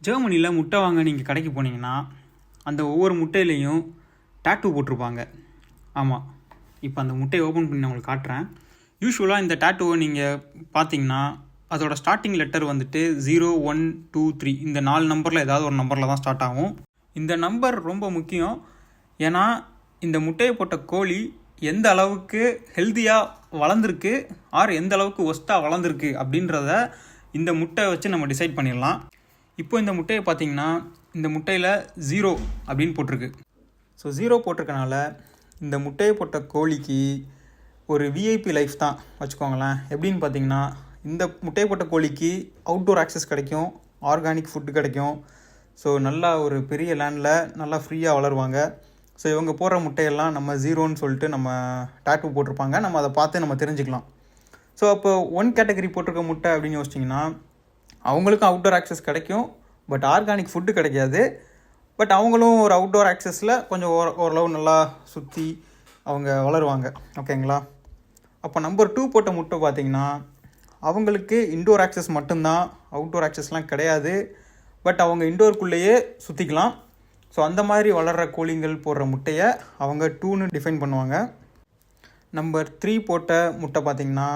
ஜெர்மனியில் முட்டை வாங்க நீங்கள் கடைக்கு போனீங்கன்னா அந்த ஒவ்வொரு முட்டையிலையும் டேட்டூ போட்டிருப்பாங்க. ஆமாம், இப்போ அந்த முட்டையை ஓப்பன் பண்ணி நான் உங்களுக்கு காட்டுறேன். யூஸ்வலாக இந்த டேட்டூவை நீங்கள் பார்த்தீங்கன்னா அதோட ஸ்டார்டிங் லெட்டர் வந்துட்டு 0, 1, 2, 3 இந்த 4 நம்பரில் ஏதாவது ஒரு நம்பரில் தான் ஸ்டார்ட் ஆகும். இந்த நம்பர் ரொம்ப முக்கியம். ஏன்னா இந்த முட்டையை போட்ட கோழி எந்த அளவுக்கு ஹெல்த்தியாக வளர்ந்துருக்கு ஆர் எந்த அளவுக்கு ஒஸ்ட்டாக வளர்ந்துருக்கு அப்படின்றத இந்த முட்டை வச்சு நம்ம டிசைட் பண்ணிடலாம். இப்போ இந்த முட்டையை பார்த்தீங்கன்னா இந்த முட்டையில் 0 அப்படின்னு போட்டிருக்கு. ஸோ 0 போட்டிருக்கனால இந்த முட்டையை போட்ட கோழிக்கு ஒரு விஐபி லைஃப் தான் வச்சுக்கோங்களேன். எப்படின்னு பார்த்தீங்கன்னா இந்த முட்டையை போட்ட கோழிக்கு அவுட்டோர் ஆக்சஸ் கிடைக்கும், ஆர்கானிக் ஃபுட்டு கிடைக்கும். ஸோ நல்லா ஒரு பெரிய லேண்டில் நல்லா ஃப்ரீயாக வளருவாங்க. ஸோ இவங்க போடுற முட்டையெல்லாம் நம்ம 0ன்னு சொல்லிட்டு நம்ம டேட்டூ போட்டிருப்பாங்க, நம்ம அதை பார்த்து நம்ம தெரிஞ்சுக்கலாம். ஸோ அப்போ 1 கேட்டகரி போட்டிருக்க முட்டை அப்படின்னு யோசிச்சிங்கன்னா அவங்களுக்கும் அவுட்டோர் ஆக்சஸ் கிடைக்கும், பட் ஆர்கானிக் ஃபுட்டு கிடைக்காது. பட் அவங்களும் ஒரு அவுட்டோர் ஆக்சஸில் கொஞ்சம் ஓரளவு நல்லா சுற்றி அவங்க வளருவாங்க. ஓகேங்களா? அப்போ நம்பர் 2 போட்ட முட்டை பார்த்திங்கன்னா அவங்களுக்கு இன்டோர் ஆக்சஸ் மட்டும்தான், அவுட்டோர் ஆக்சஸ்லாம் கிடையாது. பட் அவங்க இன்டோருக்குள்ளேயே சுற்றிக்கலாம். ஸோ அந்த மாதிரி வளர்கிற கோழிங்கள் போடுற முட்டையை அவங்க 2ன்னு டிஃபைன் பண்ணுவாங்க. நம்பர் 3 போட்ட முட்டை பார்த்திங்கன்னா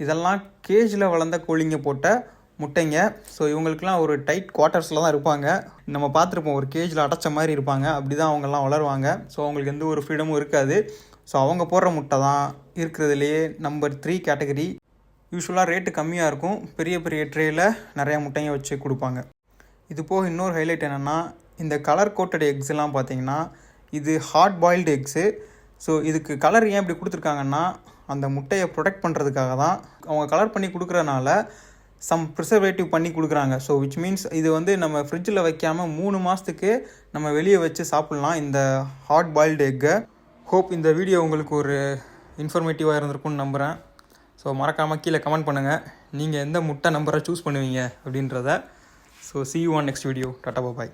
இதெல்லாம் கேஜில் வளர்ந்த கோழிங்க போட்ட முட்டைங்க. ஸோ இவங்களுக்குலாம் ஒரு டைட் குவார்ட்டர்ஸில் தான் இருப்பாங்க. நம்ம பார்த்துருப்போம், ஒரு கேஜில் அடைச்ச மாதிரி இருப்பாங்க. அப்படி தான் அவங்கெல்லாம் வளருவாங்க. ஸோ அவங்களுக்கு எந்த ஒரு ஃப்ரீடமும் இருக்காது. ஸோ அவங்க போடுற முட்டை தான் இருக்கிறதுலையே நம்பர் 3 கேட்டகரி. யூஸ்வலாக ரேட்டு கம்மியாக இருக்கும், பெரிய பெரிய ட்ரேயில் நிறையா முட்டைங்க வச்சு கொடுப்பாங்க. இது போக இன்னொரு ஹைலைட் என்னென்னா இந்த கலர் கோட்டட் எக்ஸ்லாம் பார்த்திங்கன்னா இது ஹார்ட் பாயில்டு எக்ஸு. ஸோ இதுக்கு கலர் ஏன் இப்படி கொடுத்துருக்காங்கன்னா அந்த முட்டையை ப்ரொடெக்ட் பண்ணுறதுக்காக தான். அவங்க கலர் பண்ணி கொடுக்குறனால சம் ப்ரிசர்வேட்டிவ் பண்ணி கொடுக்குறாங்க. ஸோ விச் மீன்ஸ் இது வந்து நம்ம ஃப்ரிட்ஜில் வைக்காமல் 3 மாதத்துக்கு நம்ம வெளியே வச்சு சாப்பிட்லாம் இந்த ஹார்ட் பாயில்டு எக்கை. ஹோப் இந்த வீடியோ உங்களுக்கு ஒரு இன்ஃபர்மேட்டிவாக இருந்திருக்கும்னு நம்புகிறேன். ஸோ மறக்காமல் கீழே கமெண்ட் பண்ணுங்கள், நீங்கள் எந்த முட்டை நம்பரை சூஸ் பண்ணுவீங்க அப்படின்றத. So see you on next video. Tata bye.